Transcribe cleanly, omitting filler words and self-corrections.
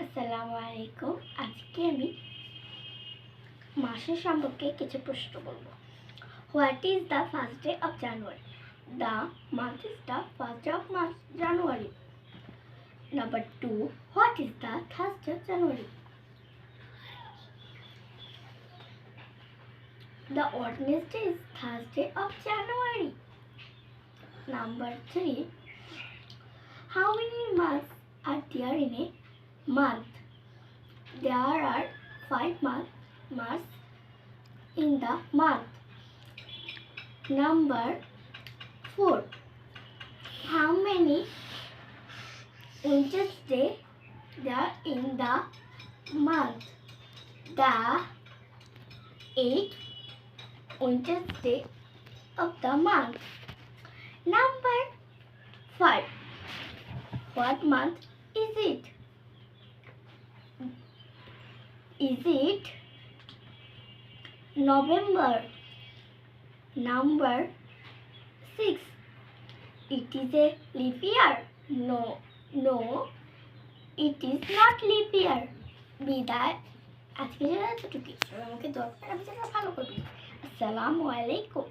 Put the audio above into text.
আসসালামু আলাইকুম। আজকে আমি মাসের সম্পর্কে কিছু প্রশ্ন বলবো। What is the first day of January? The month is the first day of January. Number 2, what is the Thursday of January? The Wednesday is Thursday of January. Number 3, how many months are there in a month? There are 5 months in the month. Number 4, how many Wednesday there in the month? The 8th Wednesday of the month. Number 5, what month is it? Is it November? Number 6, it is a leap year. No, it is not leap year. বিদায়। আজকে যেটা এতটুকুই। আমাকে দোয়া করে আমি যেটা ভালো করবি। আসসালামু আলাইকুম।